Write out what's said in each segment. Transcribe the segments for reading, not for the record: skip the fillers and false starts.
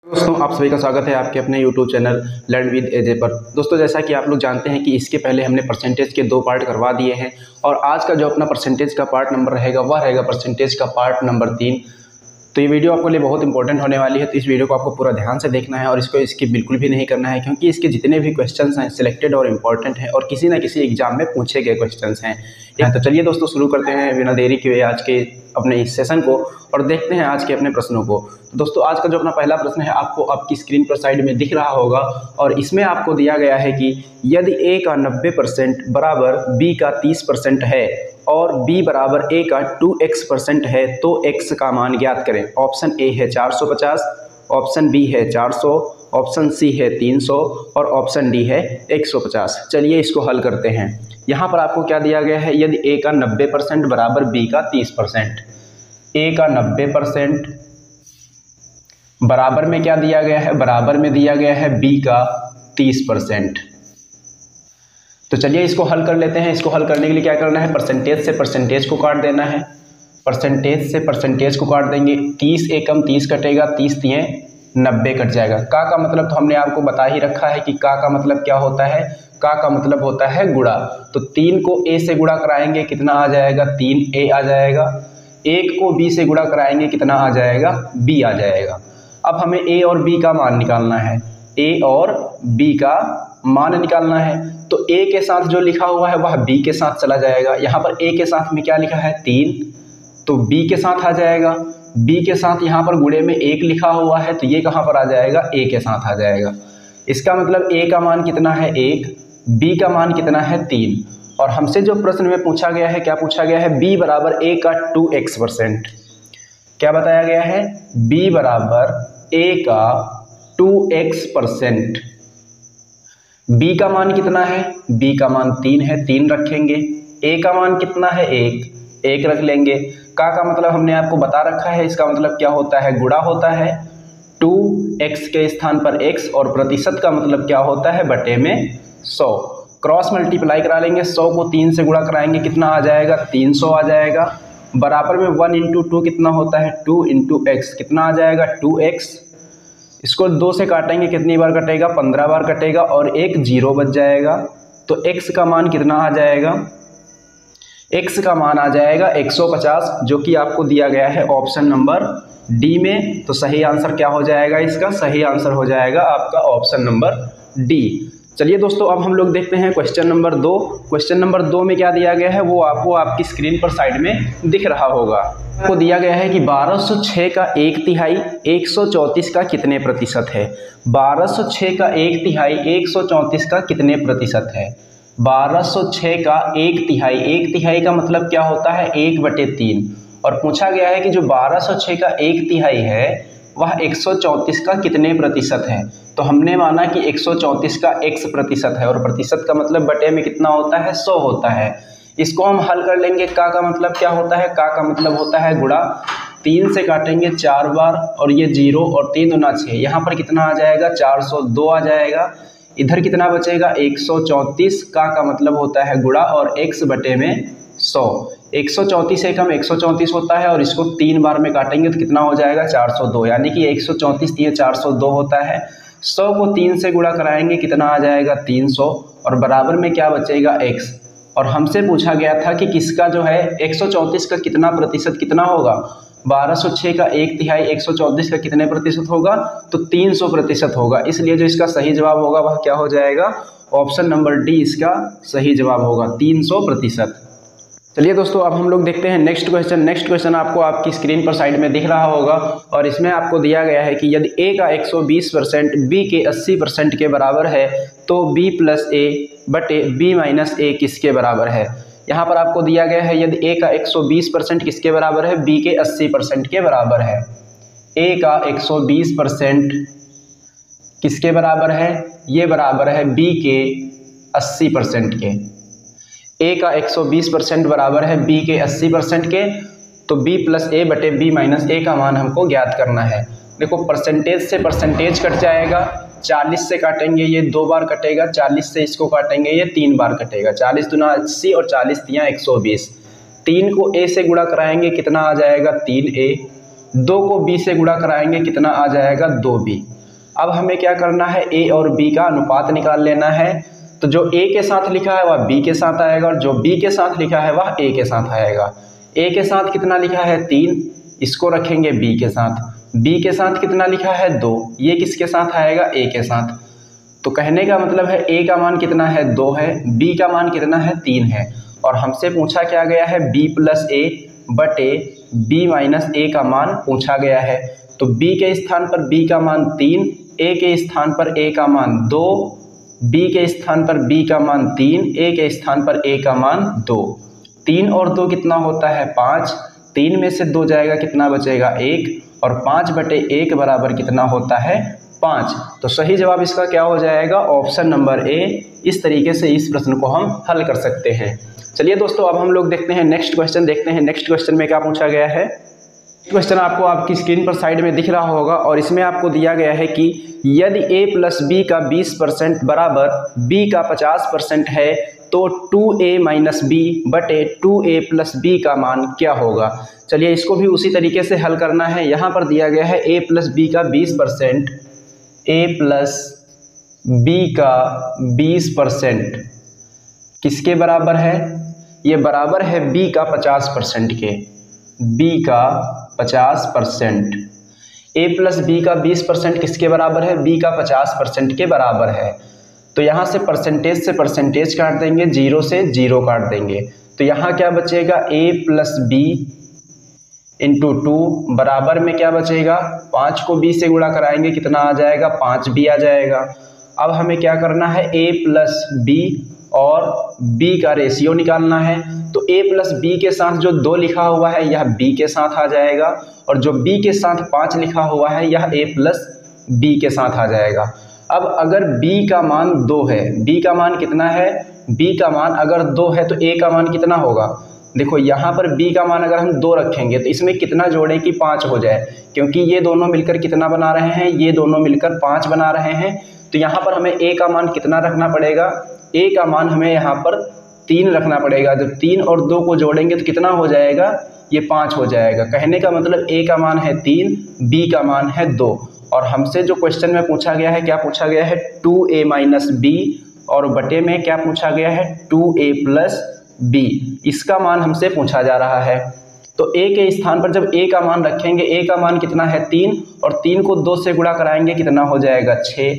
दोस्तों, आप सभी का स्वागत है आपके अपने YouTube चैनल लर्न विद एजे पर। दोस्तों, जैसा कि आप लोग जानते हैं कि इसके पहले हमने परसेंटेज के 2 पार्ट करवा दिए हैं और आज का जो अपना परसेंटेज का पार्ट नंबर रहेगा वह रहेगा परसेंटेज का पार्ट नंबर 3। तो ये वीडियो आपके लिए बहुत इंपॉर्टेंट होने वाली है, तो इस वीडियो को आपको पूरा ध्यान से देखना है और इसको स्किप बिल्कुल भी नहीं करना है, क्योंकि इसके जितने भी क्वेश्चंस हैं सिलेक्टेड और इम्पॉर्टेंट हैं और किसी न किसी एग्जाम में पूछे गए क्वेश्चंस हैं। तो चलिए दोस्तों, शुरू करते हैं बिना देरी के आज के अपने इस सेशन को और देखते हैं आज के अपने प्रश्नों को। तो दोस्तों, आज का जो अपना पहला प्रश्न है आपको आपकी स्क्रीन पर साइड में दिख रहा होगा और इसमें आपको दिया गया है कि यदि A का 90% बराबर B का 30% है और B बराबर A का 2x% है तो x का मान ज्ञात करें। ऑप्शन A है 450, ऑप्शन B है 400, ऑप्शन C है 300 और ऑप्शन D है 150। चलिए इसको हल करते हैं। यहाँ पर आपको क्या दिया गया है, यदि A का 90% बराबर B का 30%, A का 90% बराबर में क्या दिया गया है, बराबर में दिया गया है B का 30%। तो चलिए इसको हल कर लेते हैं। इसको हल करने के लिए क्या करना है, परसेंटेज से परसेंटेज को काट देना है। परसेंटेज से परसेंटेज को काट देंगे, 30 एकम 30 कटेगा, 30 तिये 90 कट जाएगा। का मतलब तो हमने आपको बता ही रखा है कि का मतलब क्या होता है, का मतलब होता है गुणा। तो 3 को A से गुणा कराएंगे कितना आ जाएगा, 3A आ जाएगा। 1 को B से गुणा कराएंगे कितना आ जाएगा, B आ जाएगा। अब हमें A और B का मान निकालना है, A और B का मान निकालना है। तो A के साथ जो लिखा हुआ है वह B के साथ चला जाएगा। यहाँ पर A के साथ में क्या लिखा है, 3, तो B के साथ आ जाएगा। B के साथ यहाँ पर गुणे में 1 लिखा हुआ है तो ये कहाँ पर आ जाएगा, A के साथ आ जाएगा। इसका मतलब A का मान कितना है, 1, B का मान कितना है, 3। और हमसे जो प्रश्न में पूछा गया है, क्या पूछा गया है, B बराबर A का 2x%। क्या बताया गया है, B बराबर A का 2x%। B का मान कितना है, B का मान 3 है, 3 रखेंगे। A का मान कितना है, 1 रख लेंगे। का मतलब हमने आपको बता रखा है, इसका मतलब क्या होता है, गुणा होता है। 2x के स्थान पर x और प्रतिशत का मतलब क्या होता है, बटे में 100। क्रॉस मल्टीप्लाई करा लेंगे, 100 को 3 से गुणा कराएंगे कितना आ जाएगा, 300 आ जाएगा। बराबर में 1 × 2 कितना होता है, 2 × x कितना आ जाएगा, 2x। इसको 2 से काटेंगे कितनी बार कटेगा, 15 बार कटेगा और एक 0 बच जाएगा। तो x का मान कितना आ जाएगा, x का मान आ जाएगा 150, जो कि आपको दिया गया है ऑप्शन नंबर डी में। तो सही आंसर क्या हो जाएगा, इसका सही आंसर हो जाएगा आपका ऑप्शन नंबर डी। चलिए दोस्तों, अब हम लोग देखते हैं क्वेश्चन नंबर 2। क्वेश्चन नंबर 2 में क्या दिया गया है वो आपको आपकी स्क्रीन पर साइड में दिख रहा होगा। आपको दिया गया है कि 1206 का 1/3 134 का कितने प्रतिशत है। 1206 का 1/3 134 का कितने प्रतिशत है। 1206 का 1/3, 1/3 का मतलब क्या होता है, 1/3। और पूछा गया है कि जो 1206 का 1/3 है वह 134 का कितने प्रतिशत है। तो हमने माना कि 134 का x प्रतिशत है और प्रतिशत का मतलब बटे में कितना होता है, 100 होता है। इसको हम हल कर लेंगे। का मतलब क्या होता है, का मतलब होता है गुणा। 3 से काटेंगे 4 बार और ये 0 और 3 दूना 6, यहाँ पर कितना आ जाएगा, 402 आ जाएगा। इधर कितना बचेगा, 134। का मतलब होता है गुणा और x बटे में 100। 134 एकम 134 होता है और इसको 3 बार में काटेंगे तो कितना हो जाएगा, 402। यानी कि 134 3 402 होता है। 100 को 3 से गुणा कराएंगे कितना आ जाएगा, 300 और बराबर में क्या बचेगा, x। और हमसे पूछा गया था कि किसका जो है 134 का कितना प्रतिशत कितना होगा। 1206 का 1/3 134 का कितने प्रतिशत होगा, तो 300% होगा। इसलिए जो इसका सही जवाब होगा वह क्या हो जाएगा, ऑप्शन नंबर डी इसका सही जवाब होगा, 300%। चलिए दोस्तों, अब हम लोग देखते हैं नेक्स्ट क्वेश्चन। नेक्स्ट क्वेश्चन आपको आपकी स्क्रीन पर साइड में दिख रहा होगा और इसमें आपको दिया गया है कि यदि A का 120% B के 80% के बराबर है तो B + A बटे B - A किसके बराबर है। यहाँ पर आपको दिया गया है यदि A का 120% किसके बराबर है, B के 80% के बराबर है। A का 120% किसके बराबर है, ये बराबर है B के 80% के। A का 120% बराबर है B के 80% के, तो B + A बटे B - A का मान हमको ज्ञात करना है। देखो, परसेंटेज से परसेंटेज कट जाएगा, 40 से काटेंगे ये 2 बार कटेगा, 40 से इसको काटेंगे ये 3 बार कटेगा। 40 दूना 80 और 40 तियाँ 120। 3 को A से गुणा कराएंगे कितना आ जाएगा, 3A। 2 को b से गुणा कराएंगे कितना आ जाएगा 2b। अब हमें क्या करना है, a और b का अनुपात निकाल लेना है। तो जो a के साथ लिखा है वह b के साथ आएगा और जो b के साथ लिखा है वह a के साथ आएगा। a के साथ कितना लिखा है 3, इसको रखेंगे b के साथ। b के साथ कितना लिखा है 2, ये किसके साथ आएगा a के साथ। तो कहने का मतलब है a का मान कितना है 2 है, b का मान कितना है 3 है और हमसे पूछा क्या गया है b प्लस a बटे b माइनस a का मान पूछा गया है। तो b के स्थान पर b का मान 3, a के स्थान पर a का मान 2, b के स्थान पर b का मान 3, a के स्थान पर a का मान 2। 3 और 2 कितना होता है 5, 3 में से 2 जाएगा कितना बचेगा 1 और 5 बटे 1 बराबर कितना होता है 5। तो सही जवाब इसका क्या हो जाएगा ऑप्शन नंबर ए। इस तरीके से इस प्रश्न को हम हल कर सकते हैं। चलिए दोस्तों अब हम लोग देखते हैं नेक्स्ट क्वेश्चन। देखते हैं नेक्स्ट क्वेश्चन में क्या पूछा गया है। क्वेश्चन आपको आपकी स्क्रीन पर साइड में दिख रहा होगा और इसमें आपको दिया गया है कि यदि a प्लस b का 20% बराबर b का 50% है तो 2a माइनस b बटे 2a प्लस b का मान क्या होगा। चलिए इसको भी उसी तरीके से हल करना है। यहाँ पर दिया गया है a प्लस b का 20%, a प्लस b का 20% किसके बराबर है, ये बराबर है b का 50% के, b का 50%। a प्लस b का 20% किसके बराबर है, b का 50% के बराबर है। तो यहाँ से परसेंटेज काट देंगे, 0 से 0 काट देंगे। तो यहाँ क्या बचेगा a प्लस b इंटू 2 बराबर में क्या बचेगा, 5 को b से गुणा कराएंगे कितना आ जाएगा 5b आ जाएगा। अब हमें क्या करना है a प्लस b और b का रेशियो निकालना है। तो a प्लस b के साथ जो 2 लिखा हुआ है यह b के साथ आ जाएगा और जो b के साथ 5 लिखा हुआ है यह a प्लस b के साथ आ जाएगा। अब अगर b का मान 2 है, b का मान कितना है, b का मान अगर 2 है तो a का मान कितना होगा। देखो यहाँ पर b का मान अगर हम 2 रखेंगे तो इसमें कितना जोड़ें कि 5 हो जाए, क्योंकि ये दोनों मिलकर कितना बना रहे हैं, ये दोनों मिलकर 5 बना रहे हैं। तो यहाँ पर हमें a का मान कितना रखना पड़ेगा, a का मान हमें यहाँ पर 3 रखना पड़ेगा। जब 3 और 2 को जोड़ेंगे तो कितना हो जाएगा, ये 5 हो जाएगा। कहने का मतलब a का मान है 3, b का मान है 2 और हमसे जो क्वेश्चन में पूछा गया है क्या पूछा गया है 2a माइनस b और बटे में क्या पूछा गया है 2a प्लस b, इसका मान हमसे पूछा जा रहा है। तो a के स्थान पर जब a का मान रखेंगे, a का मान कितना है 3 और 3 को 2 से गुणा कराएंगे कितना हो जाएगा 6।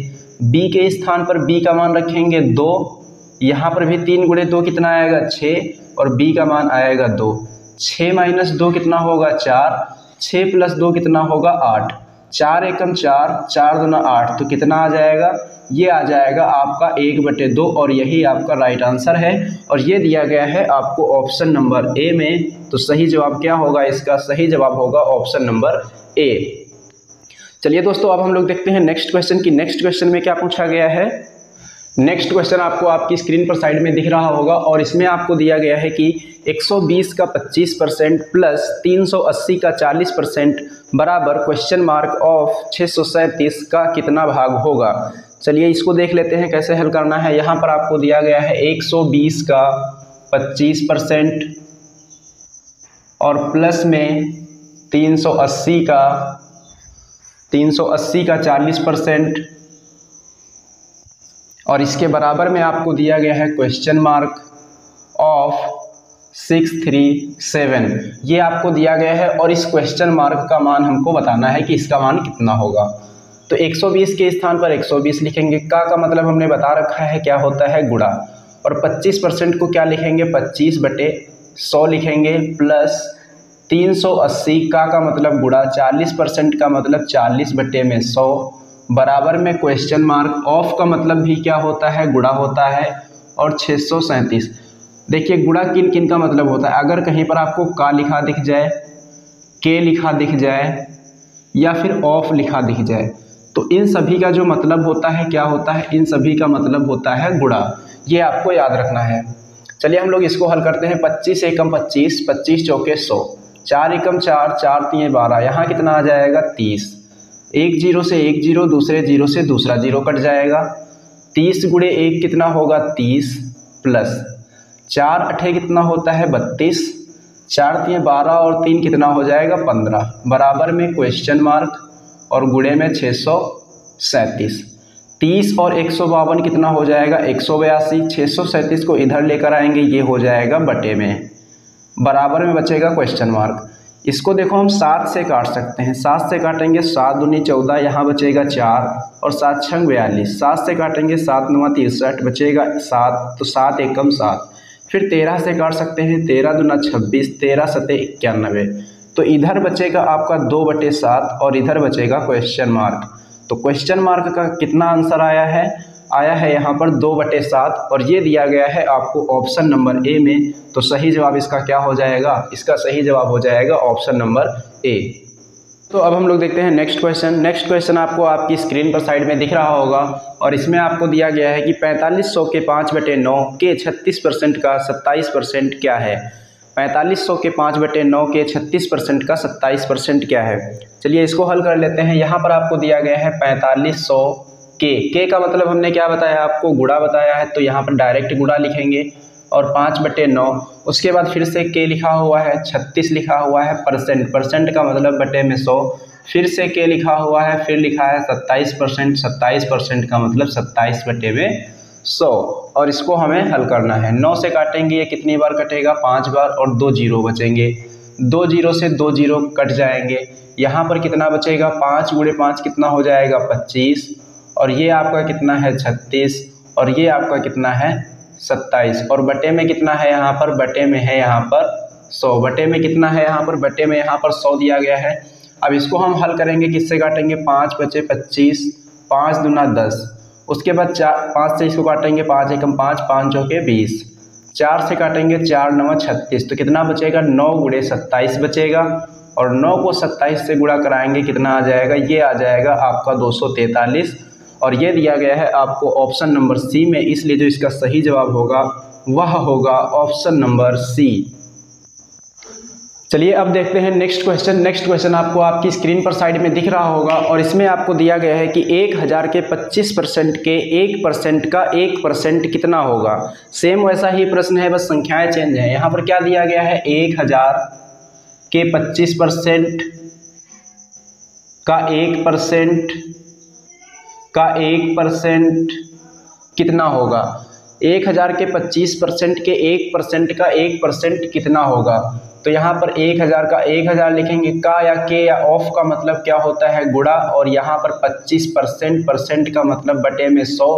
b के स्थान पर b का मान रखेंगे 2, यहाँ पर भी 3 गुणे 2 कितना आएगा 6 और b का मान आएगा 2। 6 माइनस 2 कितना होगा 4, 6 प्लस 2 कितना होगा 8, 4 एकम 4, 4 दूना 8 तो कितना आ जाएगा, ये आ जाएगा आपका 1/2 और यही आपका राइट आंसर है और ये दिया गया है आपको ऑप्शन नंबर ए में। तो सही जवाब क्या होगा, इसका सही जवाब होगा ऑप्शन नंबर ए। चलिए दोस्तों अब हम लोग देखते हैं नेक्स्ट क्वेश्चन की नेक्स्ट क्वेश्चन में क्या पूछा गया है। नेक्स्ट क्वेश्चन आपको आपकी स्क्रीन पर साइड में दिख रहा होगा और इसमें आपको दिया गया है कि 120 का 25% प्लस 380 का 40% बराबर क्वेश्चन मार्क ऑफ 637 का कितना भाग होगा। चलिए इसको देख लेते हैं कैसे हल करना है। यहाँ पर आपको दिया गया है 120 का 25% और प्लस में 380 का 40% और इसके बराबर में आपको दिया गया है क्वेश्चन मार्क ऑफ 637, ये आपको दिया गया है और इस क्वेश्चन मार्क का मान हमको बताना है कि इसका मान कितना होगा। तो 120 के स्थान पर 120 लिखेंगे, का मतलब हमने बता रखा है क्या होता है गुणा, और 25% को क्या लिखेंगे 25/100 लिखेंगे प्लस 380 का मतलब गुणा, 40% का मतलब 40/100 बराबर में क्वेश्चन मार्क ऑफ का मतलब भी क्या होता है गुणा होता है और 637। देखिए गुणा किन किन का मतलब होता है, अगर कहीं पर आपको का लिखा दिख जाए, के लिखा दिख जाए या फिर ऑफ लिखा दिख जाए तो इन सभी का जो मतलब होता है क्या होता है, इन सभी का मतलब होता है गुणा। ये आपको याद रखना है। चलिए हम लोग इसको हल करते हैं। 25 एकम 25, 25 चौके 100, 4 एकम 4, 4 3 12, यहाँ कितना आ जाएगा 30। एक जीरो से एक जीरो, दूसरे जीरो से दूसरा जीरो कट जाएगा। 30 गुणे 1 कितना होगा 30 प्लस 4 अठे कितना होता है 32, 4 3 12 और 3 कितना हो जाएगा 15, बराबर में क्वेश्चन मार्क और गुणे में 637। 30 और 152 कितना हो जाएगा 182। 637 को इधर लेकर आएंगे, ये हो जाएगा बटे में, बराबर में बचेगा क्वेश्चन मार्क। इसको देखो हम 7 से काट सकते हैं, 7 से काटेंगे 7 दूनी 14, यहाँ बचेगा 4 और 7 छंग 42। 7 से काटेंगे 7 9 63, बचेगा 7, तो 7 एकम 7। फिर 13 से काट सकते हैं, 13 दूना 26, 13 सते 91। तो इधर बचेगा आपका 2/7 और इधर बचेगा क्वेश्चन मार्क। तो क्वेश्चन मार्क का कितना आंसर आया है यहाँ पर 2/7 और ये दिया गया है आपको ऑप्शन नंबर ए में। तो सही जवाब इसका क्या हो जाएगा, इसका सही जवाब हो जाएगा ऑप्शन नंबर ए। तो अब हम लोग देखते हैं नेक्स्ट क्वेश्चन। नेक्स्ट क्वेश्चन आपको आपकी स्क्रीन पर साइड में दिख रहा होगा और इसमें आपको दिया गया है कि 4500 के 5/9 के 36% का 27% क्या है। 4500 के 5/9 के 36% का 27% क्या है। चलिए इसको हल कर लेते हैं। यहाँ पर आपको दिया गया है 4500 के का मतलब हमने क्या बताया आपको, गुणा बताया है, तो यहाँ पर डायरेक्ट गुणा लिखेंगे और 5/9, उसके बाद फिर से के लिखा हुआ है, 36 लिखा हुआ है, परसेंट का मतलब बटे में 100, फिर से के लिखा हुआ है, फिर लिखा है 27% का मतलब 27/100 और इसको हमें हल करना है। 9 से काटेंगे, ये कितनी बार कटेगा 5 बार और 2 जीरो बचेंगे, 2 जीरो से 2 जीरो कट जाएंगे। यहाँ पर कितना बचेगा 5 गुणे 5 कितना हो जाएगा 25 और ये आपका कितना है 36 और ये आपका कितना है 27 और बटे में कितना है यहाँ पर, बटे में है यहाँ पर 100, बटे में कितना है यहाँ पर, बटे में यहाँ पर 100 दिया गया है। अब इसको हम हल करेंगे, किससे काटेंगे 5 बचे 25, 5 दूना 10, उसके बाद 5 से इसको काटेंगे, 5 एकम 5, 5 चौके 20, 4 से काटेंगे 4 9 36, तो कितना बचेगा 9 गुणे 27 बचेगा और 9 को 27 से गुणा कराएंगे कितना आ जाएगा, ये आ जाएगा आपका 243 और ये दिया गया है आपको ऑप्शन नंबर सी में, इसलिए जो इसका सही जवाब होगा वह होगा ऑप्शन नंबर सी। चलिए अब देखते हैं नेक्स्ट क्वेश्चन। नेक्स्ट क्वेश्चन आपको आपकी स्क्रीन पर साइड में दिख रहा होगा और इसमें आपको दिया गया है कि 1000 के 25% के 1% का 1% कितना होगा। सेम वैसा ही प्रश्न है, बस संख्याएं चेंज हैं। यहाँ पर क्या दिया गया है 1000 के 25% का 1% कितना होगा। 1000 के 25% के 1% का 1% कितना होगा। तो यहाँ पर 1000 का 1000 लिखेंगे, का या के या ऑफ का मतलब क्या होता है गुणा, और यहाँ पर 25% का मतलब बटे में 100,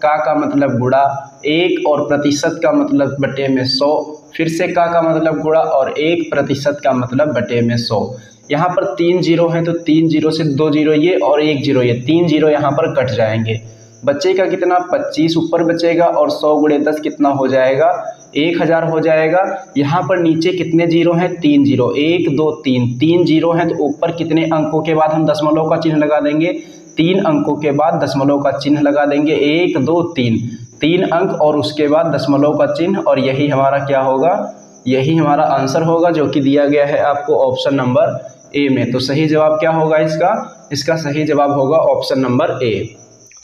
का मतलब गुणा, 1 और प्रतिशत का मतलब बटे में 100, फिर से का मतलब गुणा और 1% का मतलब बटे में 100। यहाँ पर 3 जीरो हैं तो 3 जीरो से 2 जीरो ये और 1 जीरो ये, 3 जीरो यहाँ पर कट जाएंगे, बचेगा कितना 25 ऊपर बचेगा और 100 गुणे 10 कितना हो जाएगा 1000 हो जाएगा। यहाँ पर नीचे कितने जीरो हैं 3 जीरो, 1 2 3 जीरो हैं तो ऊपर कितने अंकों के बाद हम दशमलव का चिन्ह लगा देंगे, 3 अंकों के बाद दशमलव का चिन्ह लगा देंगे, 1 2 3 अंक और उसके बाद दशमलव का चिन्ह, और यही हमारा क्या होगा, यही हमारा आंसर होगा जो कि दिया गया है आपको ऑप्शन नंबर ए में। तो सही जवाब क्या होगा इसका सही जवाब होगा ऑप्शन नंबर ए।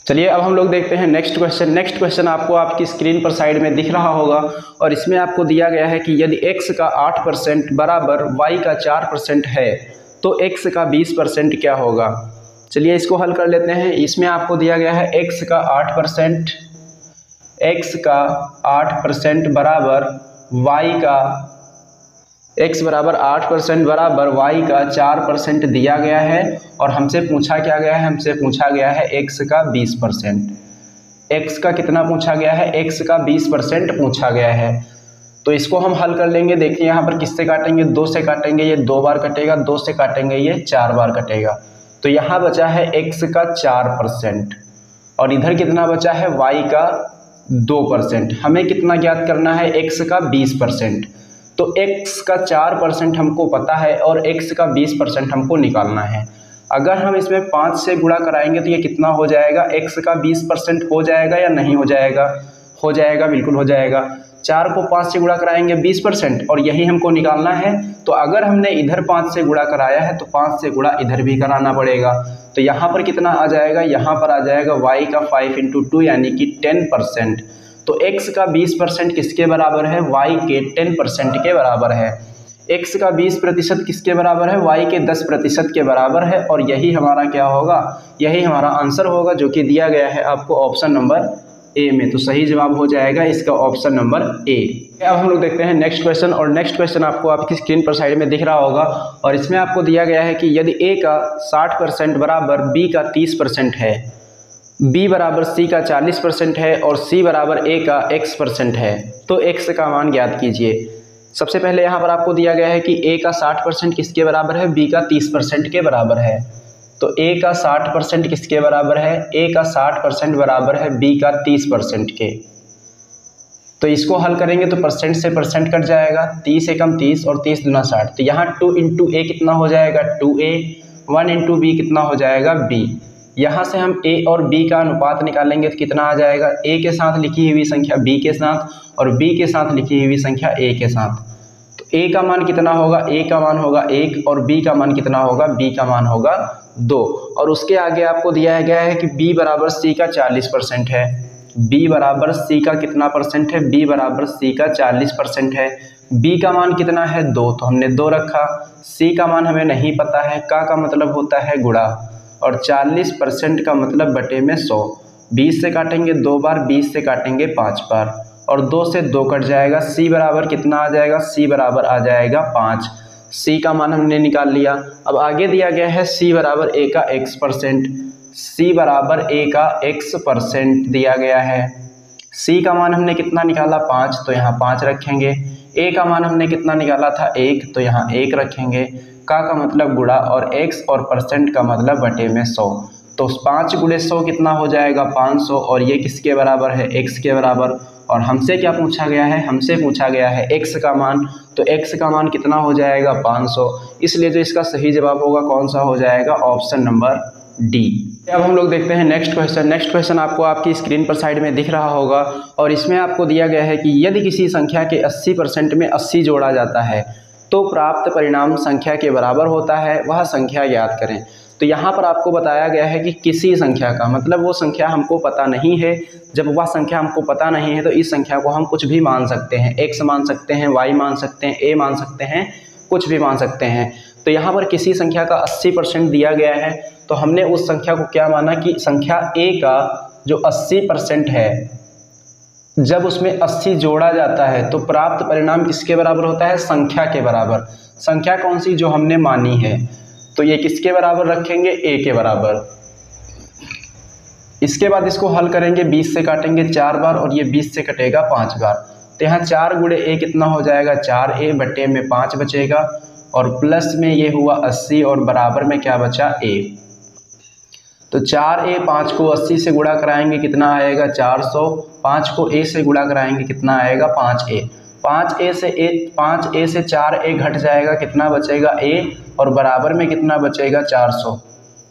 चलिए अब हम लोग देखते हैं नेक्स्ट क्वेश्चन। नेक्स्ट क्वेश्चन आपको आपकी स्क्रीन पर साइड में दिख रहा होगा और इसमें आपको दिया गया है कि यदि x का 8% बराबर y का 4% है तो x का 20% क्या होगा। चलिए इसको हल कर लेते हैं। इसमें आपको दिया गया है x का 8% बराबर y का x बराबर 8% बराबर y का 4% दिया गया है और हमसे पूछा क्या गया है, हमसे पूछा गया है x का 20%। x का कितना पूछा गया है, x का 20% पूछा गया है। तो इसको हम हल कर लेंगे। देखिए यहाँ पर किससे काटेंगे, 2 से काटेंगे, ये 2 बार कटेगा, 2 से काटेंगे ये 4 बार कटेगा। तो यहाँ बचा है x का 4% और इधर कितना बचा है y का 2%। हमें कितना ज्ञात करना है, x का 20%। तो x का 4% हमको पता है और x का 20% हमको निकालना है। अगर हम इसमें 5 से गुणा कराएंगे तो ये कितना हो जाएगा, x का 20% हो जाएगा या नहीं हो जाएगा, हो जाएगा, बिल्कुल हो जाएगा। 4 को 5 से गुणा कराएंगे 20% और यही हमको निकालना है। तो अगर हमने इधर 5 से गुणा कराया है तो 5 से गुणा इधर भी कराना पड़ेगा। तो यहाँ पर कितना आ जाएगा, यहाँ पर आ जाएगा y का 5 × 2 यानी कि 10%। तो x का 20% किसके बराबर है, y के 10% के बराबर है। x का 20% किसके बराबर है, y के 10% के बराबर है, और यही हमारा क्या होगा, यही हमारा आंसर होगा जो कि दिया गया है आपको ऑप्शन नंबर ए में। तो सही जवाब हो जाएगा इसका ऑप्शन नंबर ए। अब हम लोग देखते हैं नेक्स्ट क्वेश्चन, और नेक्स्ट क्वेश्चन आपको आपकी स्क्रीन पर साइड में दिख रहा होगा, और इसमें आपको दिया गया है कि यदि a का 60% बराबर b का 30% है, b बराबर c का 40% है और c बराबर a का x% है, तो x का मान ज्ञात कीजिए। सबसे पहले यहाँ पर आपको दिया गया है कि a का 60% किसके बराबर है, b का 30% के बराबर है। तो a का 60% किसके बराबर है, a का 60% बराबर है b का 30% के। तो इसको हल करेंगे तो परसेंट से परसेंट कट जाएगा, 30 एकम 30 और 30 दूना 60। तो यहाँ 2 इंटू ए कितना हो जाएगा, 2a, 1 इंटू बी कितना हो जाएगा, b। यहाँ से हम a और b का अनुपात निकालेंगे तो कितना आ जाएगा, a के साथ लिखी हुई संख्या b के साथ और b के साथ लिखी हुई संख्या a के साथ। तो a का मान कितना होगा, a का मान होगा 1 और b का मान कितना होगा, b का मान होगा 2। और उसके आगे आपको दिया गया है कि b बराबर c का 40% है, b बराबर c का कितना परसेंट है, b बराबर c का 40% है। b का मान कितना है, 2, तो हमने 2 रखा। c का मान हमें नहीं पता है, का मतलब होता है गुणा, और 40% का मतलब बटे में 100। 20 से काटेंगे 2 बार, 20 से काटेंगे 5 बार, और 2 से 2 कट जाएगा। c बराबर कितना आ जाएगा, c बराबर आ जाएगा 5। c का मान हमने निकाल लिया। अब आगे दिया गया है c बराबर a का x%, c बराबर a का x% दिया गया है। c का मान हमने कितना निकाला, 5, तो यहाँ 5 रखेंगे। a का मान हमने कितना निकाला था, 1, तो यहाँ 1 रखेंगे। का मतलब गुणा, और x और परसेंट का मतलब बटे में 100। तो 5 गुणे 100 कितना हो जाएगा, 500, और ये किसके बराबर है, x के बराबर। और हमसे क्या पूछा गया है, हमसे पूछा गया है x का मान, तो x का मान कितना हो जाएगा, 500। इसलिए जो इसका सही जवाब होगा कौन सा हो जाएगा, ऑप्शन नंबर डी। अब हम लोग देखते हैं नेक्स्ट क्वेश्चन। नेक्स्ट क्वेश्चन आपको आपकी स्क्रीन पर साइड में दिख रहा होगा, और इसमें आपको दिया गया है कि यदि किसी संख्या के 80% में 80 जोड़ा जाता है तो प्राप्त परिणाम संख्या के बराबर होता है, वह संख्या ज्ञात करें। तो यहाँ पर आपको बताया गया है कि किसी संख्या का मतलब वो संख्या हमको पता नहीं है। जब वह संख्या हमको पता नहीं है तो इस संख्या को हम कुछ भी मान सकते हैं, x मान सकते हैं, y मान सकते हैं, a मान सकते हैं, कुछ भी मान सकते हैं। तो यहाँ पर किसी संख्या का 80% दिया गया है, तो हमने उस संख्या को क्या माना कि संख्या a का जो 80% है, जब उसमें 80 जोड़ा जाता है तो प्राप्त परिणाम किसके बराबर होता है, संख्या के बराबर। संख्या कौन सी, जो हमने मानी है, तो ये किसके बराबर रखेंगे, a के बराबर। इसके बाद इसको हल करेंगे, 20 से काटेंगे 4 बार और ये 20 से कटेगा 5 बार। तो यहाँ 4 गुणे a कितना हो जाएगा, 4a बटे में 5 बचेगा, और प्लस में ये हुआ 80 और बराबर में क्या बचा, a। तो 4a, 5 को 80 से गुणा कराएंगे कितना आएगा, 400। 5 को a से गुणा कराएंगे कितना आएगा, 5a। 5a से 4a घट जाएगा, कितना बचेगा, a, और बराबर में कितना बचेगा, 400।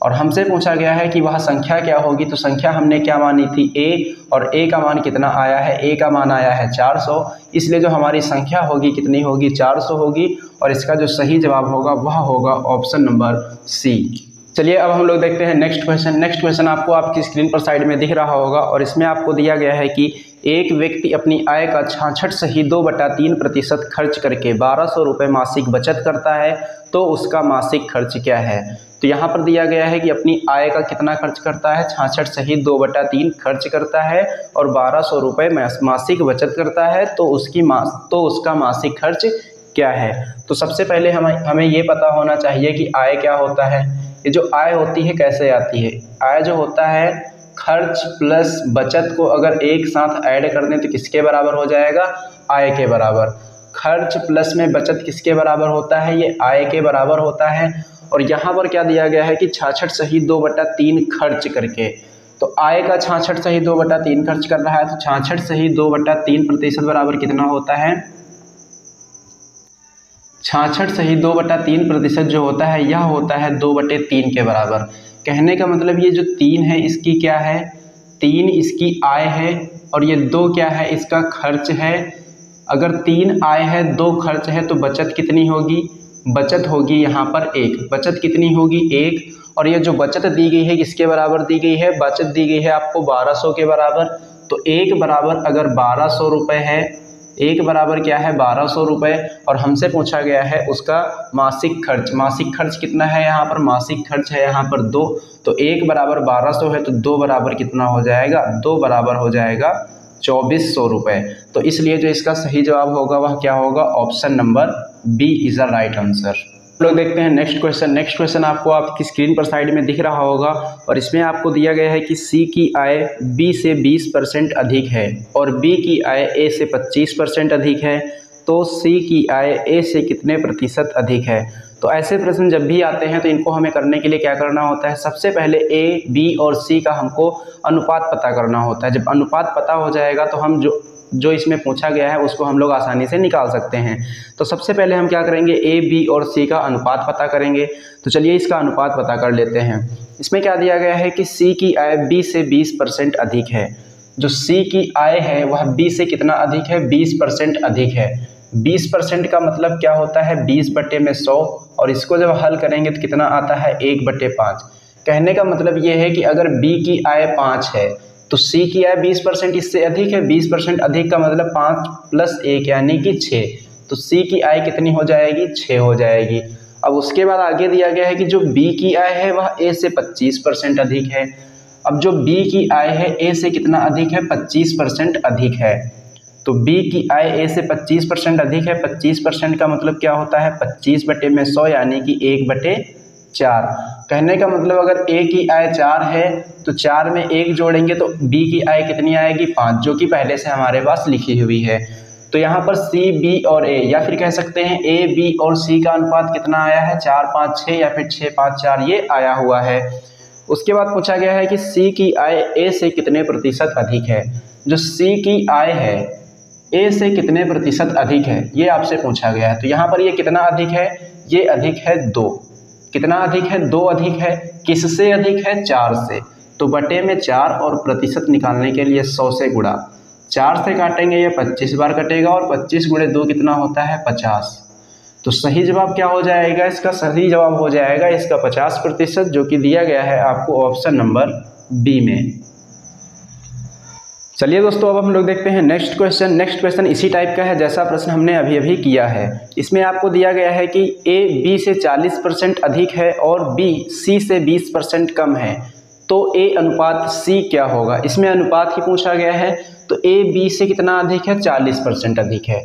और हमसे पूछा गया है कि वह संख्या क्या होगी, तो संख्या हमने क्या मानी थी, a, और a का मान कितना आया है, a का मान आया है 400। इसलिए जो हमारी संख्या होगी कितनी होगी, 400 होगी, और इसका जो सही जवाब होगा वह होगा ऑप्शन नंबर सी। चलिए अब हम लोग देखते हैं नेक्स्ट क्वेश्चन। नेक्स्ट क्वेश्चन आपको आपकी स्क्रीन पर साइड में दिख रहा होगा, और इसमें आपको दिया गया है कि एक व्यक्ति अपनी आय का 66 सही 2/3% खर्च करके 1200 रुपये मासिक बचत करता है, तो उसका मासिक खर्च क्या है। तो यहाँ पर दिया गया है कि अपनी आय का कितना खर्च करता है, 66 सही 2/3 खर्च करता है और 1200 रुपये मासिक बचत करता है, तो उसका मासिक खर्च क्या है। तो सबसे पहले हमें ये पता होना चाहिए कि आय क्या होता है। ये जो आय होती है कैसे आती है, आय जो होता है खर्च प्लस बचत को अगर एक साथ ऐड कर दें तो किसके बराबर हो जाएगा, आय के बराबर। खर्च प्लस में बचत किसके बराबर होता है, ये आय के बराबर होता है। और यहाँ पर क्या दिया गया है कि 66 सही 2/3 खर्च करके, तो आय का 66 सही 2/3 खर्च कर रहा है, तो 66 सही 2/3% बराबर कितना होता है, 66 सही 2/3% जो होता है यह होता है 2/3 के बराबर। कहने का मतलब ये जो 3 है इसकी क्या है, 3 इसकी आय है, और ये 2 क्या है, इसका खर्च है। अगर 3 आय है 2 खर्च है तो बचत कितनी होगी, बचत होगी यहाँ पर 1। बचत कितनी होगी, 1। और ये जो बचत दी गई है किसके बराबर दी गई है, बचत दी गई है आपको 1200 के बराबर। तो 1 बराबर अगर 1200 रुपये है एक बराबर क्या है 1200 रुपये, और हमसे पूछा गया है उसका मासिक खर्च। मासिक खर्च कितना है यहाँ पर, मासिक खर्च है यहाँ पर 2, तो एक बराबर 1200 है तो 2 बराबर कितना हो जाएगा, 2 बराबर हो जाएगा 2400 रुपये। तो इसलिए जो इसका सही जवाब होगा वह क्या होगा, option number B is the right answer. लोग देखते हैं नेक्स्ट क्वेश्चन। नेक्स्ट क्वेश्चन आपको आपकी स्क्रीन पर साइड में दिख रहा होगा, और इसमें आपको दिया गया है कि सी की आय बी से 20% अधिक है और बी की आय ए से 25% अधिक है, तो सी की आय ए से कितने प्रतिशत अधिक है। तो ऐसे प्रश्न जब भी आते हैं तो इनको हमें करने के लिए क्या करना होता है, सबसे पहले ए, बी और सी का हमको अनुपात पता करना होता है। जब अनुपात पता हो जाएगा तो हम जो इसमें पूछा गया है उसको हम लोग आसानी से निकाल सकते हैं। तो सबसे पहले हम क्या करेंगे, ए, बी और सी का अनुपात पता करेंगे। तो चलिए इसका अनुपात पता कर लेते हैं। इसमें क्या दिया गया है कि सी की आय बी से 20% अधिक है। जो सी की आय है वह बी से कितना अधिक है, 20% अधिक है। 20% का मतलब क्या होता है, 20/100, और इसको जब हल करेंगे तो कितना आता है, 1/5। कहने का मतलब ये है कि अगर बी की आय 5 है तो सी की आय 20% इससे अधिक है। 20% अधिक का मतलब 5 + 1 यानी कि 6, तो सी की आय कितनी हो जाएगी, 6 हो जाएगी। अब उसके बाद आगे दिया गया है कि जो बी की आय है वह ए से 25% अधिक है। अब जो बी की आय है ए से कितना अधिक है, 25% अधिक है। तो बी की आय ए से 25% अधिक है। 25% का मतलब क्या होता है, 25/100 यानी कि 1/4। कहने का मतलब अगर ए की आय 4 है तो 4 में 1 जोड़ेंगे तो बी की आय कितनी आएगी, 5, जो कि पहले से हमारे पास लिखी हुई है। तो यहाँ पर सी, बी और ए, या फिर कह सकते हैं ए, बी और सी का अनुपात कितना आया है, 4, 5, 6 या फिर 6, 5, 4 ये आया हुआ है। उसके बाद पूछा गया है कि सी की आय ए से कितने प्रतिशत अधिक है। जो सी की आय है ए से कितने प्रतिशत अधिक है ये आपसे पूछा गया है। तो यहाँ पर ये कितना अधिक है, ये अधिक है 2। कितना अधिक है, 2 अधिक है। किससे अधिक है, 4 से। तो बटे में 4 और प्रतिशत निकालने के लिए 100 से गुणा, 4 से काटेंगे ये 25 बार कटेगा, और 25 × 2 कितना होता है, 50। तो सही जवाब क्या हो जाएगा, इसका सही जवाब हो जाएगा इसका 50%, जो कि दिया गया है आपको ऑप्शन नंबर बी में। चलिए दोस्तों अब हम लोग देखते हैं नेक्स्ट क्वेश्चन। नेक्स्ट क्वेश्चन इसी टाइप का है जैसा प्रश्न हमने अभी किया है। इसमें आपको दिया गया है कि ए बी से 40% अधिक है और बी सी से 20% कम है, तो ए अनुपात सी क्या होगा। इसमें अनुपात ही पूछा गया है। तो ए बी से कितना अधिक है, 40% अधिक है।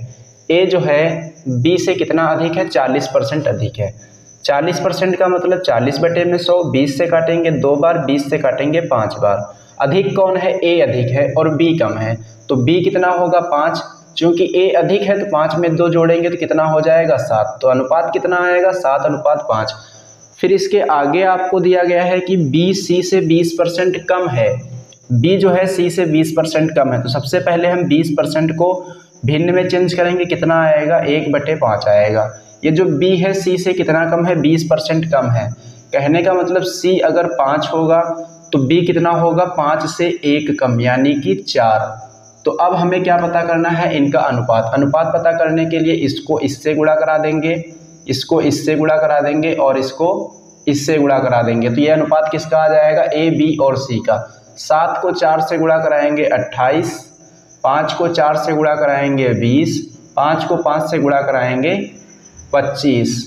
ए जो है बी से कितना अधिक है, 40% अधिक है। 40% का मतलब 40/100, 20 से काटेंगे 2 बार, 20 से काटेंगे 5 बार। अधिक कौन है, ए अधिक है और बी कम है, तो बी कितना होगा, 5। चूंकि ए अधिक है तो 5 में 2 जोड़ेंगे तो कितना हो जाएगा, 7। तो अनुपात कितना आएगा, 7:5। फिर इसके आगे आपको दिया गया है कि बी सी से 20% कम है। बी जो है सी से 20% कम है, तो सबसे पहले हम 20% को भिन्न में चेंज करेंगे, कितना आएगा, 1/5 आएगा। ये जो बी है सी से कितना कम है, 20% कम है। कहने का मतलब सी अगर 5 होगा तो बी कितना होगा, 5 से 1 कम यानी कि 4। तो अब हमें क्या पता करना है, इनका अनुपात। अनुपात पता करने के लिए इसको इससे गुणा करा देंगे, इसको इससे गुणा करा देंगे और इसको इससे गुणा करा देंगे। तो ये अनुपात किसका आ जाएगा, ए, बी और सी का। 7 को 4 से गुणा कराएंगे 28, 5 को 4 से गुणा कराएंगे 20, 5 को 5 से गुणा कराएंगे 25।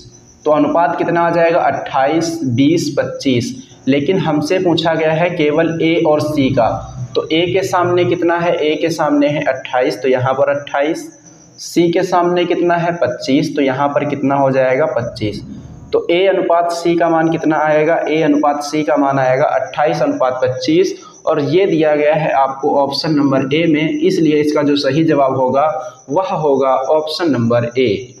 तो अनुपात कितना आ जाएगा, 28, 20, 25। लेकिन हमसे पूछा गया है केवल ए और सी का। तो ए के सामने कितना है, ए के सामने है 28, तो यहाँ पर 28। सी के सामने कितना है, 25, तो यहाँ पर कितना हो जाएगा, 25। तो ए अनुपात सी का मान कितना आएगा, ए अनुपात सी का मान आएगा 28:25, और ये दिया गया है आपको ऑप्शन नंबर ए में। इसलिए इसका जो सही जवाब होगा वह होगा ऑप्शन नंबर ए।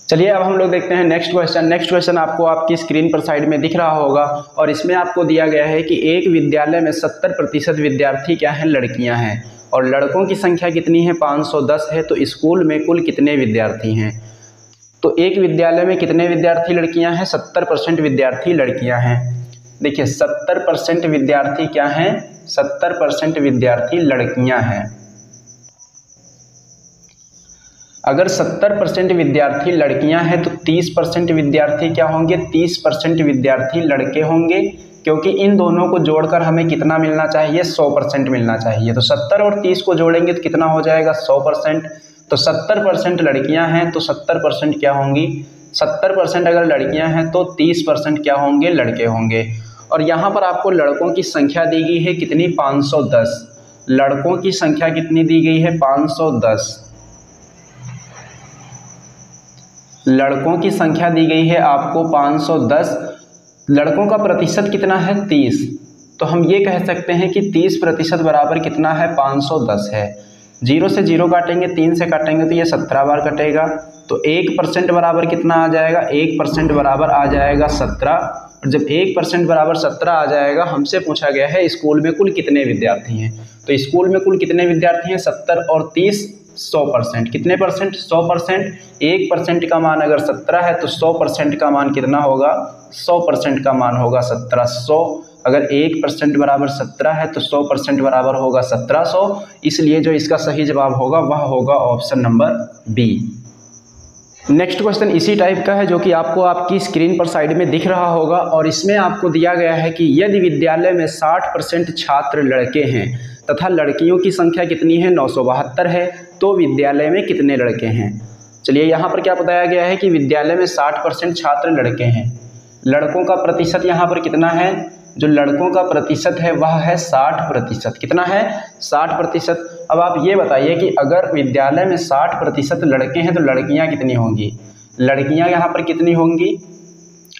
चलिए अब हम लोग देखते हैं नेक्स्ट क्वेश्चन। नेक्स्ट क्वेश्चन आपको आपकी स्क्रीन पर साइड में दिख रहा होगा, और इसमें आपको दिया गया है कि एक विद्यालय में 70% विद्यार्थी क्या हैं, लड़कियां हैं, और लड़कों की संख्या कितनी है, 510 है। तो स्कूल में कुल कितने विद्यार्थी हैं। तो एक विद्यालय में कितने विद्यार्थी लड़कियां हैं, 70% विद्यार्थी लड़कियां हैं। देखिए 70% विद्यार्थी क्या हैं, 70% विद्यार्थी लड़कियां हैं। अगर 70% विद्यार्थी लड़कियां हैं तो 30% विद्यार्थी क्या होंगे, 30% विद्यार्थी लड़के होंगे। क्योंकि इन दोनों को जोड़कर हमें कितना मिलना चाहिए, 100% मिलना चाहिए। तो 70 और 30 को जोड़ेंगे तो कितना हो जाएगा, 100%। तो 70% लड़कियां हैं तो 70% क्या होंगी, 70% अगर लड़कियां हैं तो 30% क्या होंगे, लड़के होंगे। और यहाँ पर आपको लड़कों की संख्या दी गई है कितनी, 510। लड़कों की संख्या कितनी दी गई है, 510। लड़कों की संख्या दी गई है आपको 510। लड़कों का प्रतिशत कितना है, 30। तो हम ये कह सकते हैं कि 30% बराबर कितना है, 510 है। 0 से 0 काटेंगे, 3 से काटेंगे तो ये 17 बार कटेगा। तो 1% बराबर कितना आ जाएगा, 1% बराबर आ जाएगा 17। और जब 1% बराबर 17 आ जाएगा, हमसे पूछा गया है स्कूल में कुल कितने विद्यार्थी हैं। तो स्कूल में कुल कितने विद्यार्थी हैं, 70 और 30 100%। कितने परसेंट, 100%। 1% का मान अगर 17 है तो 100% का मान कितना होगा, 100% का मान होगा 1700। अगर 1% बराबर 17 है तो 100% बराबर होगा 1700। इसलिए जो इसका सही जवाब होगा वह होगा option number B. Next question इसी टाइप का है जो कि आपको आपकी स्क्रीन पर साइड में दिख रहा होगा, और इसमें आपको दिया गया है कि यदि विद्यालय में 60% छात्र लड़के हैं तथा लड़कियों की संख्या कितनी है, 972 है, तो विद्यालय में कितने लड़के हैं। चलिए यहाँ पर क्या बताया गया है कि विद्यालय में 60% छात्र लड़के हैं। लड़कों का प्रतिशत यहाँ पर कितना है, जो लड़कों का प्रतिशत है वह है 60%। कितना है, 60%। अब आप ये बताइए कि अगर विद्यालय में 60% लड़के हैं तो लड़कियां कितनी होंगी। लड़कियां यहाँ पर कितनी होंगी,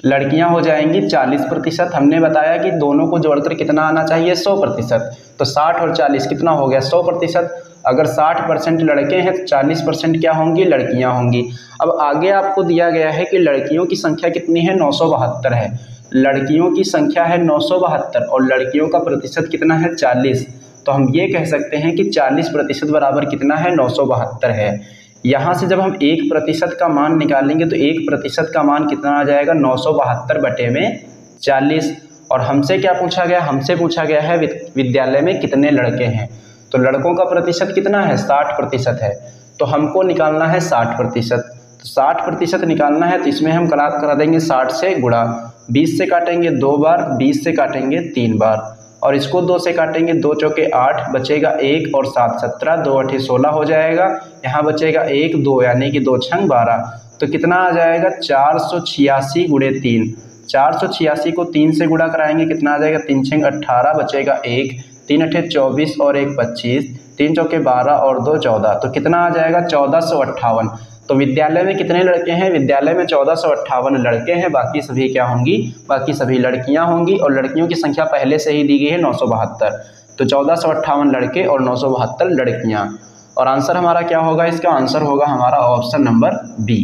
लड़कियां हो जाएंगी 40%। हमने बताया कि दोनों को जोड़कर कितना आना चाहिए, 100%। तो 60 और 40 कितना हो गया, 100%। अगर 60% लड़के हैं तो 40% क्या होंगी, लड़कियां होंगी। अब आगे आपको दिया गया है कि लड़कियों की संख्या कितनी है, 972 है। लड़कियों की संख्या है 972 और लड़कियों का प्रतिशत कितना है, 40। तो हम ये कह सकते हैं कि 40% बराबर कितना है, 972 है। यहाँ से जब हम 1% का मान निकालेंगे तो 1% का मान कितना आ जाएगा, 972 बटे में 40। और हमसे क्या पूछा गया, हमसे पूछा गया है विद्यालय में कितने लड़के हैं। तो लड़कों का प्रतिशत कितना है, 60% है। तो हमको निकालना है 60%। तो 60% निकालना है तो इसमें हम करा देंगे 60 से गुणा। 20 से काटेंगे 2 बार, 20 से काटेंगे 3 बार, और इसको 2 से काटेंगे, 2 चौके 8, बचेगा 1 और 7 17, 2 8 16 हो जाएगा। यहाँ बचेगा 1 2 यानी कि 2 छंग 12। तो कितना आ जाएगा, 486 गुणे 3। 486 को 3 से गुणा कराएंगे, कितना आ जाएगा, 3 छंग 18, बचेगा 1, 3 अठे 24 और 1 25, 3 चौके 12 और 2 14। तो कितना आ जाएगा, 1458। तो विद्यालय में कितने लड़के हैं, विद्यालय में 1458 लड़के हैं, बाकी सभी क्या होंगी, बाकी सभी लड़कियां होंगी। और लड़कियों की संख्या पहले से ही दी गई है 972। तो 1458 लड़के और 972 लड़कियां। और आंसर हमारा क्या होगा, इसका आंसर होगा हमारा ऑप्शन नंबर बी।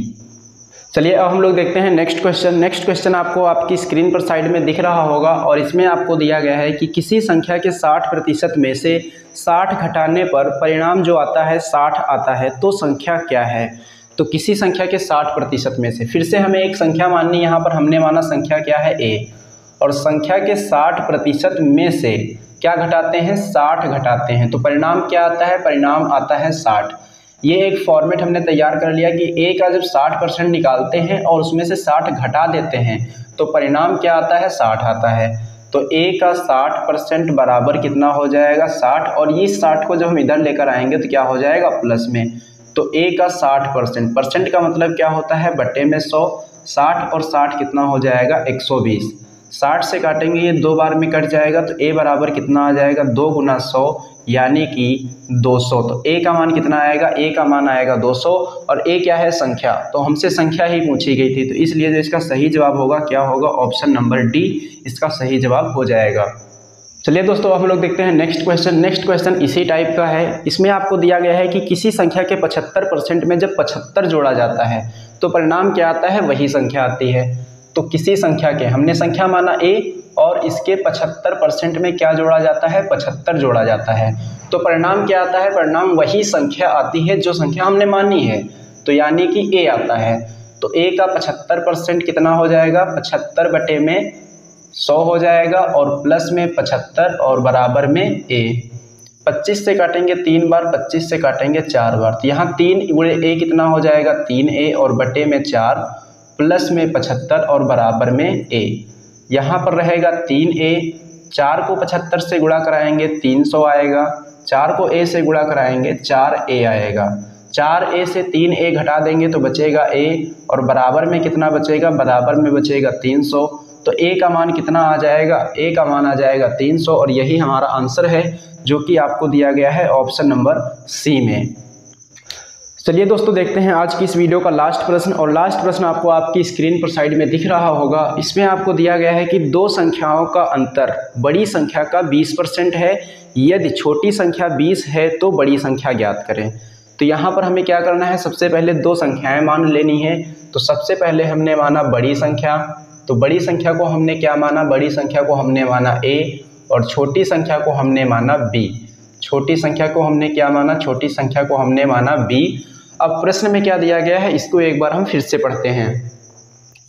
चलिए अब हम लोग देखते हैं नेक्स्ट क्वेश्चन। नेक्स्ट क्वेश्चन आपको आपकी स्क्रीन पर साइड में दिख रहा होगा, और इसमें आपको दिया गया है कि किसी संख्या के 60% में से 60 घटाने पर परिणाम जो आता है 60 आता है, तो संख्या क्या है। तो किसी संख्या के 60% में से, फिर से हमें एक संख्या माननी, यहाँ पर हमने माना संख्या क्या है, a, और संख्या के 60% में से क्या घटाते हैं, 60 घटाते हैं, तो परिणाम क्या आता है, परिणाम आता है 60। ये एक फॉर्मेट हमने तैयार कर लिया कि a का जब 60% निकालते हैं और उसमें से 60 घटा देते हैं तो परिणाम क्या आता है, 60 आता है। तो a का 60% बराबर कितना हो जाएगा, 60, और इस 60 को जब हम इधर लेकर आएंगे तो क्या हो जाएगा, प्लस में। तो a का 60%, परसेंट का मतलब क्या होता है, बटे में 100। 60 और 60 कितना हो जाएगा, 120। 60 से काटेंगे, ये 2 बार में कट जाएगा, तो a बराबर कितना आ जाएगा, 2 गुना 100 यानी कि 200। तो a का मान कितना आएगा, a का मान आएगा 200। और a क्या है, संख्या, तो हमसे संख्या ही पूछी गई थी, तो इसलिए जो इसका सही जवाब होगा क्या होगा, ऑप्शन नंबर डी इसका सही जवाब हो जाएगा। चलिए दोस्तों अब हम लोग देखते हैं नेक्स्ट क्वेश्चन। नेक्स्ट क्वेश्चन इसी टाइप का है। इसमें आपको दिया गया है कि किसी संख्या के 75% में जब 75 जोड़ा जाता है तो परिणाम क्या आता है, वही संख्या आती है। तो किसी संख्या के, हमने संख्या माना a, और इसके 75% में क्या जोड़ा जाता है, 75 जोड़ा जाता है, तो परिणाम क्या आता है, परिणाम वही संख्या आती है जो संख्या हमने मानी है, तो यानी कि a आता है। तो a का 75% कितना हो जाएगा, 75 बटे में 100 हो जाएगा, और प्लस में 75 और बराबर में a। 25 से काटेंगे 3 बार, 25 से काटेंगे 4 बार, तो यहाँ 3 गुणे a कितना हो जाएगा, 3a, और बटे में 4, प्लस में 75 और बराबर में a। यहाँ पर रहेगा 3a, 4 को 75 से गुणा कराएंगे 300 आएगा, 4 को a से गुणा कराएंगे 4a आएगा, 4a से 3a घटा देंगे तो बचेगा a, और बराबर में कितना बचेगा, बराबर में बचेगा 300। तो a का मान कितना आ जाएगा, a का मान आ जाएगा 300, और यही हमारा आंसर है जो कि आपको दिया गया है ऑप्शन नंबर सी में। चलिए दोस्तों देखते हैं आज की इस वीडियो का लास्ट प्रश्न, और लास्ट प्रश्न आपको आपकी स्क्रीन पर साइड में दिख रहा होगा। इसमें आपको दिया गया है कि दो संख्याओं का अंतर बड़ी संख्या का 20% है, यदि छोटी संख्या 20 है तो बड़ी संख्या ज्ञात करें। तो यहाँ पर हमें क्या करना है, सबसे पहले दो संख्याएं मान लेनी है। तो सबसे पहले हमने माना बड़ी संख्या, तो बड़ी संख्या को हमने क्या माना, बड़ी संख्या को हमने माना a, और छोटी संख्या को हमने माना b। छोटी संख्या को हमने क्या माना, छोटी संख्या को हमने माना b। अब प्रश्न में क्या दिया गया है, इसको एक बार हम फिर से पढ़ते हैं।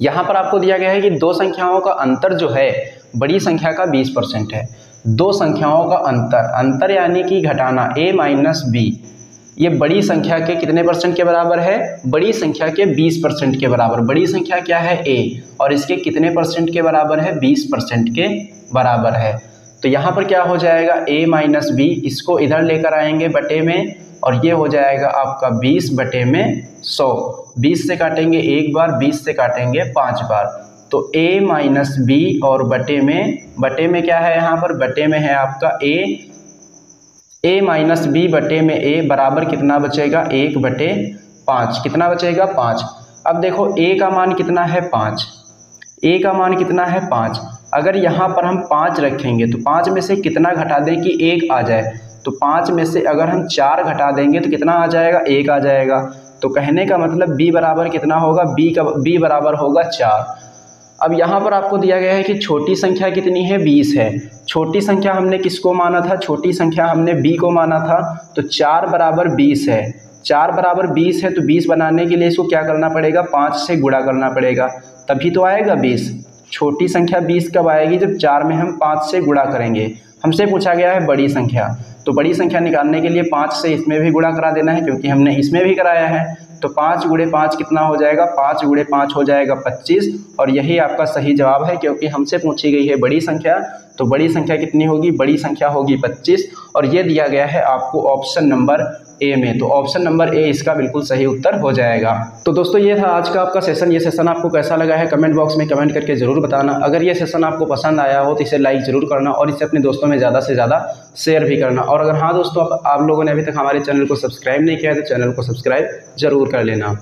यहाँ पर आपको दिया गया है कि दो संख्याओं का अंतर जो है बड़ी संख्या का 20% है। दो संख्याओं का अंतर यानी कि घटाना a माइनस b, ये बड़ी संख्या के कितने परसेंट के बराबर है, बड़ी संख्या के 20% के बराबर। बड़ी संख्या क्या है a, और इसके कितने परसेंट के बराबर है, 20% के बराबर है। तो यहाँ पर क्या हो जाएगा, a माइनस b, इसको इधर लेकर आएंगे बटे में, और ये हो जाएगा आपका 20 बटे में 100। 20 से काटेंगे एक बार, 20 से काटेंगे 5 बार, तो a माइनस b, और बटे में क्या है, यहाँ पर बटे में है आपका a माइनस b बटे में a बराबर कितना बचेगा, 1/5। कितना बचेगा, 5। अब देखो a का मान कितना है, 5। a का मान कितना है, 5। अगर यहाँ पर हम 5 रखेंगे तो 5 में से कितना घटा दें कि 1 आ जाए, तो 5 में से अगर हम 4 घटा देंगे तो कितना आ जाएगा, 1 आ जाएगा। तो कहने का मतलब b बराबर कितना होगा, b बराबर होगा 4। अब यहाँ पर आपको दिया गया है कि छोटी संख्या कितनी है, 20 है। छोटी संख्या हमने किसको माना था, छोटी संख्या हमने b को माना था। तो 4 बराबर 20 है, 4 बराबर 20 है, तो 20 बनाने के लिए इसको क्या करना पड़ेगा, 5 से गुणा करना पड़ेगा, तभी तो आएगा 20। छोटी संख्या 20 कब आएगी, जब 4 में हम 5 से गुणा करेंगे। हमसे पूछा गया है बड़ी संख्या, तो बड़ी संख्या निकालने के लिए 5 से इसमें भी गुणा करा देना है, क्योंकि हमने इसमें भी कराया है। तो 5 गुणे 5 कितना हो जाएगा, 5 गुणे 5 हो जाएगा 25, और यही आपका सही जवाब है, क्योंकि हमसे पूछी गई है बड़ी संख्या। तो बड़ी संख्या कितनी होगी, बड़ी संख्या होगी 25, और ये दिया गया है आपको ऑप्शन नंबर ए में। तो ऑप्शन नंबर ए इसका बिल्कुल सही उत्तर हो जाएगा। तो दोस्तों ये था आज का आपका सेशन। ये सेशन आपको कैसा लगा है कमेंट बॉक्स में कमेंट करके ज़रूर बताना। अगर ये सेशन आपको पसंद आया हो तो इसे लाइक ज़रूर करना, और इसे अपने दोस्तों में ज़्यादा से ज़्यादा शेयर भी करना। और अगर हाँ दोस्तों आप लोगों ने अभी तक हमारे चैनल को सब्सक्राइब नहीं किया है तो चैनल को सब्सक्राइब ज़रूर कर लेना।